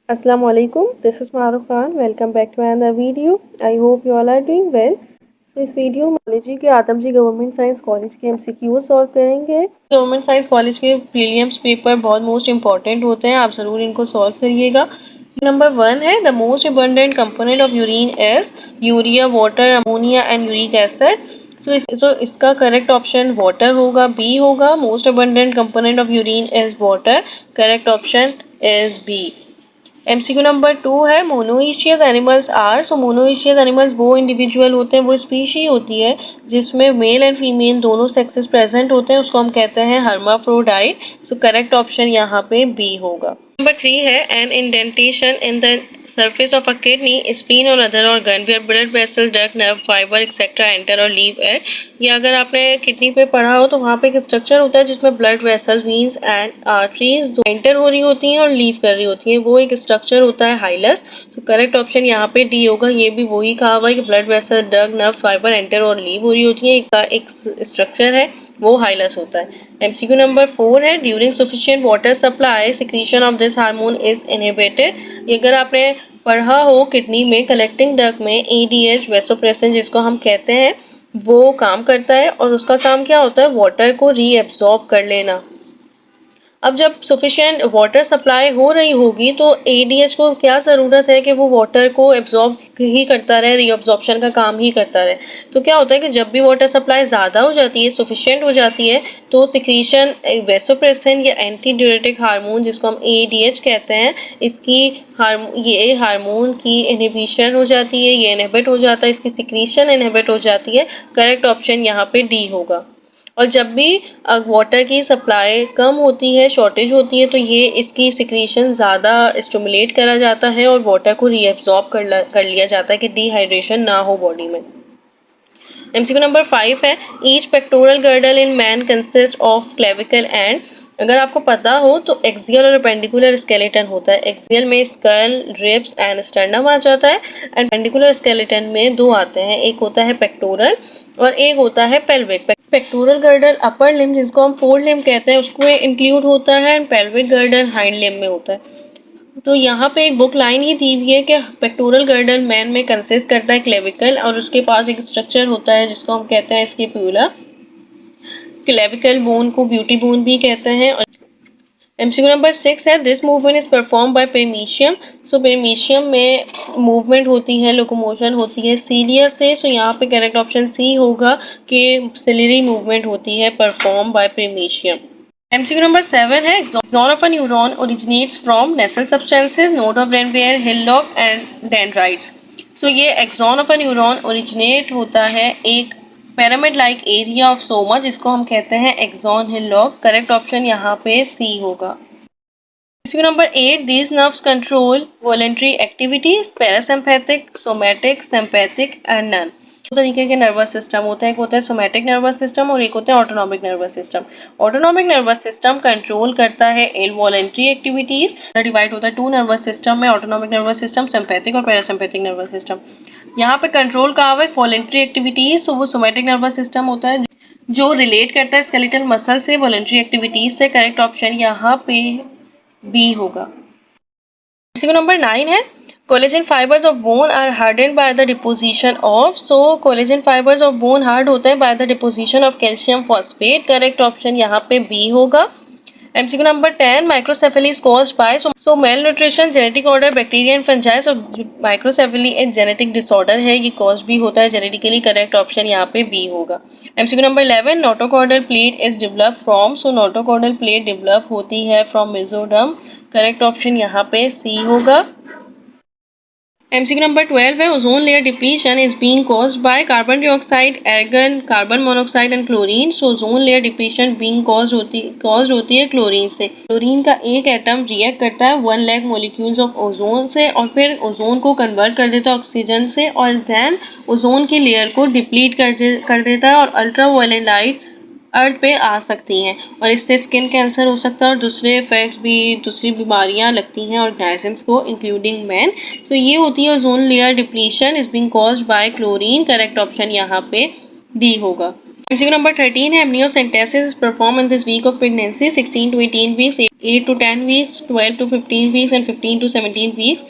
Assalamu alaikum. This is Maruf Khan. Welcome back to another video. I hope you all are doing well. तो इस video में college के आदमजी government science college के MCQ solve करेंगे। Government science college के prelims paper बहुत most important होते हैं, आप ज़रूर इनको सॉल्व करिएगा। नंबर 1 है the most abundant component of urine is urea, water, ammonia and uric acid. तो इसका करेक्ट ऑप्शन वाटर होगा, बी होगा। Most abundant component of urine is water, correct option is B. MCQ number 2 है monoecious animals are. So monoecious animals वो individual होते हैं, वो species होती है जिसमें मेल एंड फीमेल दोनों सेक्सेस प्रेजेंट होते हैं, उसको हम कहते हैं हर्माफ्रोडाइट। सो करेक्ट ऑप्शन यहाँ पे बी होगा। नंबर 3 है an indentation in the surface of a kidney, spleen or other organ where blood vessels, duct, nerve, fiber etc. enter or leave it। या अगर आपने किडनी पे पढ़ा हो तो वहाँ पे एक स्ट्रक्चर होता है जिसमें blood vessels, veins and arteries enter हो रही होती हैं और लीव कर रही होती हैं, वो एक स्ट्रक्चर होता है हाइलस। तो करेक्ट ऑप्शन यहाँ पे डी होगा। ये भी वही कहा हुआ है कि ब्लड वेसल, डग, नर्व, फाइबर एंटर और लीव हो रही होती है, एक स्ट्रक्चर है वो हाइलस होता है। एमसीक्यू नंबर 4 है during sufficient water supply secretion of this hormone is inhibited. अगर आपने पढ़ा हो किडनी में कलेक्टिंग डक्ट में एडीएच वेसोप्रेसिन जिसको हम कहते हैं वो काम करता है और उसका काम क्या होता है, वाटर को रीएब्जॉर्ब कर लेना। अब जब सफिशिएंट वाटर सप्लाई हो रही होगी तो एडीएच को क्या ज़रूरत है कि वो वाटर को एब्जॉर्ब ही करता रहे, रीअब्जॉर्प्शन का काम ही करता रहे। तो क्या होता है कि जब भी वाटर सप्लाई ज़्यादा हो जाती है, सफिशिएंट हो जाती है, तो सिक्रीशन वेसोप्रेसिन या एंटी डाययूरेटिक हार्मोन जिसको हम एडीएच कहते हैं, ये हार्मोन की इनहिबिशन हो जाती है, ये इनहिबिट हो जाता है, इसकी सिक्रीशन इनहिबिट हो जाती है। करेक्ट ऑप्शन यहाँ पे डी होगा। और जब भी वाटर की सप्लाई कम होती है, शॉर्टेज होती है, तो ये इसकी सिक्रीशन ज़्यादा स्टिमुलेट करा जाता है और वाटर को रीएब्जॉर्ब कर लिया जाता है कि डिहाइड्रेशन ना हो बॉडी में। एमसीक्यू नंबर 5 है each pectoral girdle in man consist of clavicle and. अगर आपको पता हो तो एक्सियल और अपेंडिकुलर स्केलेटन होता है। एक्सियल में स्कल, रिब्स एंड स्टर्नम आ जाता है एंड पेंडिकुलर स्केलेटन में दो आते हैं, एक होता है पेक्टोरल और एक होता है pelvic. Pectoral girdle upper limb जिसको हम फोर लिम्ब कहते हैं उसको इंक्लूड होता है and pelvic girdle hind limb में होता है। तो यहाँ पे एक बुक लाइन ही दी हुई है कि पेक्टोरल गर्डल मैन में कंसिस्ट करता है क्लेविकल और उसके पास एक स्ट्रक्चर होता है जिसको हम कहते हैं स्कैपुला। क्लेविकल बोन को ब्यूटी बोन भी कहते हैं। एमसीक्यू नंबर 6 है this movement is perform by perimysium. So perimysium में मूवमेंट होती है, लोकोमोशन होती है सीलिया से। सो यहाँ पे करेक्ट ऑप्शन सी होगा कि सिलियरी मूवमेंट होती है perform by perimysium. MCQ number 7 है axon of a neuron originates from Nissl substances, node of Ranvier, hillock and dendrites. So ये axon of a neuron originate होता है एक pyramid like area of soma जिसको हम कहते हैं एक्सॉन हिलॉक। करेक्ट ऑप्शन यहाँ पे सी होगा। MCQ number 8 these nerves control voluntary activities, parasympathetic, somatic, sympathetic and none. दो तरीके के नर्वस सिस्टम होते हैं, एक होता है सोमैटिक नर्वस सिस्टम और एक होता है autonomic nervous system. Autonomic nervous system control करता है इनवॉलेंट्री एक्टिविटीज। डिवाइड होता है टू नर्वस सिस्टम में, ऑटोनॉमिक नर्वस सिस्टम, सिम्पैथिक और पैरासिम्पैथिक नर्वस सिस्टम। यहाँ पे कंट्रोल का है वॉलेंट्री एक्टिविटीज, तो वो सोमैटिक नर्वस सिस्टम होता है जो रिलेट करता है स्केलेटल मसल से, वॉलेंट्री एक्टिविटीज से। करेक्ट ऑप्शन यहाँ पे बी होगा। नंबर 9 है collagen fibres of bone are harden by the deposition of. So collagen fibres of bone hard होते हैं by the deposition of calcium phosphate. Correct option यहाँ पे बी होगा। MCQ number 10 microcephaly is caused by. So malnutrition, genetic order, bacteria and fungi. So microcephaly एक genetic disorder है, ये cause भी होता है जेनेटिकली। करेक्ट ऑप्शन यहाँ पे बी होगा। MCQ number 11 notochordal plate is develop from. So notochordal plate develop होती है फ्रॉम मेसोडर्म। करेक्ट ऑप्शन यहाँ पे सी होगा। एमसीक्यू नंबर 12 है ozone layer depletion is being caused by carbon dioxide, argon, carbon monoxide and chlorine. So ozone layer depletion being caused होती है chlorine से। Chlorine का एक एटम रिएक्ट करता है 1 लाख मॉलिक्यूल्स ऑफ ओजोन से और फिर ओजोन को कन्वर्ट कर देता है ऑक्सीजन से और देन ओजोन की लेयर को डिप्लीट कर देता है और अल्ट्रा वायलेट लाइट अर्थ पे आ सकती हैं और इससे स्किन कैंसर हो सकता है और दूसरे इफेक्ट्स भी, दूसरी बीमारियां लगती हैं ऑर्गेनिजम्स को इंक्लूडिंग मैन। सो ये होती है ozone layer depletion is being caused by chlorine. Correct option यहाँ पे डी होगा। एमसीक्यू नंबर 13 है amniocentesis is perform in this week of pregnancy 16 to 18 weeks. 8 to 10 weeks, 12 to 15 weeks and 15 to 17 weeks.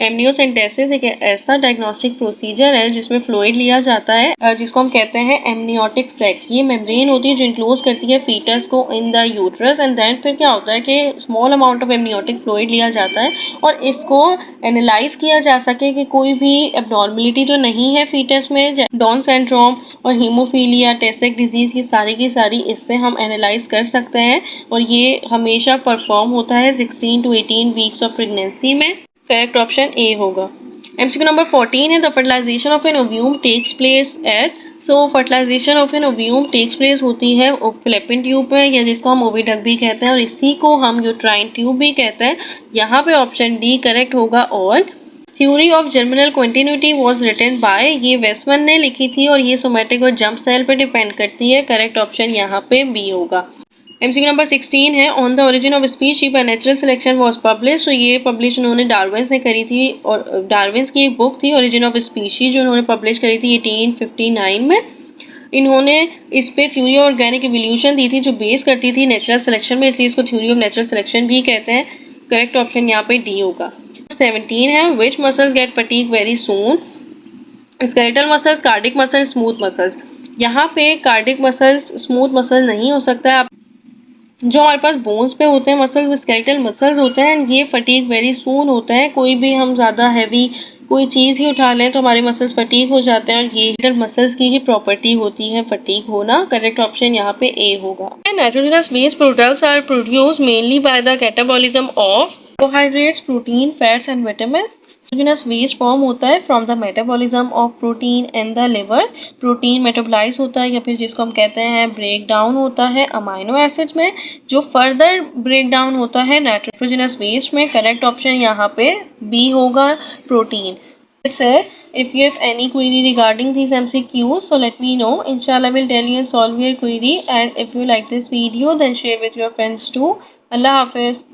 Amniocentesis एक ऐसा diagnostic procedure है जिसमें fluid लिया जाता है जिसको हम कहते हैं एमनियोटिक सैक। ये मेम्ब्रेन होती है जो इंक्लोज करती है फीटस को in the uterus and then फिर क्या होता है कि small amount of amniotic fluid लिया जाता है और इसको एनालाइज किया जा सके कि कोई भी एबनॉर्मलिटी तो नहीं है फीटस में। डाउन सिंड्रोम और हीमोफीलिया, टेसेक डिजीज, ये सारी की सारी इससे हम एनालाइज कर सकते हैं और ये हमेशा परफॉर्म होता है 16 to 18 वीक्स ऑफ प्रेगनेंसी में। करेक्ट ऑप्शन ए होगा। एमसीक्यू नंबर 14 है the fertilization of an ovum takes place at. So fertilization of an ovum takes place होती है फैलोपियन ट्यूब में, या जिसको हम ओविडक्ट भी कहते हैं और इसी को हम यूट्राइन ट्यूब भी कहते हैं। यहाँ पे ऑप्शन डी करेक्ट होगा। और theory of germinal continuity was written by, ये वेस्टमैन ने लिखी थी और ये सोमैटिक और जंप सेल पे डिपेंड करती है। करेक्ट ऑप्शन यहाँ पे बी होगा। एमसीक्यू नंबर 16 है on the origin of speech by natural selection was publish. तो ये पब्लिश उन्होंने डार्विन्स ने करी थी और डार्विन्स की एक बुक थी ओरिजिन ऑफ स्पीशीज जो उन्होंने पब्लिश करी थी 1859 में। इन्होंने इस पे थ्योरी ऑफ ऑर्गेनिक इवोल्यूशन दी थी जो बेस करती थी नेचुरल सिलेक्शन में, इसलिए इसको थ्योरी ऑफ नेचुरल सिलेक्शन भी कहते हैं। करेक्ट ऑप्शन यहाँ पे डी होगा। 17 है which muscles get fatigue very soon. Skeletal muscles, cardiac muscle, smooth muscles. यहाँ पे कार्डिक मसल्स, स्मूथ मसल नहीं हो सकता है। जो हमारे पास बोन्स पे होते हैं मसल्स वो स्केलेटल मसल्स होते हैं एंड ये फटीग वेरी सून होता है। कोई भी हम ज़्यादा हैवी कोई चीज़ ही उठा लें तो हमारे मसल्स फटीग हो जाते हैं और ये मसल्स की ही प्रॉपर्टी होती है फटीग होना। करेक्ट ऑप्शन यहाँ पे ए होगा। Nitrogenous waste products are produce mainly by the catabolism of carbohydrates, protein, fats and vitamin. Nitrogenous waste form होता है from the metabolism of protein in the liver. Protein metabolize होता है या फिर जिसको हम कहते हैं ब्रेक डाउन होता है अमाइनो एसिड्स में, जो फर्दर ब्रेक डाउन होता है नाइट्रोजनस वेस्ट में। करेक्ट ऑप्शन यहाँ पे बी होगा, protein. Let's say if you have any query regarding these MCQs, so let me know. Inshallah, I will tell you and solve your query. And if you like this video, then share with your friends too. Allah Hafiz.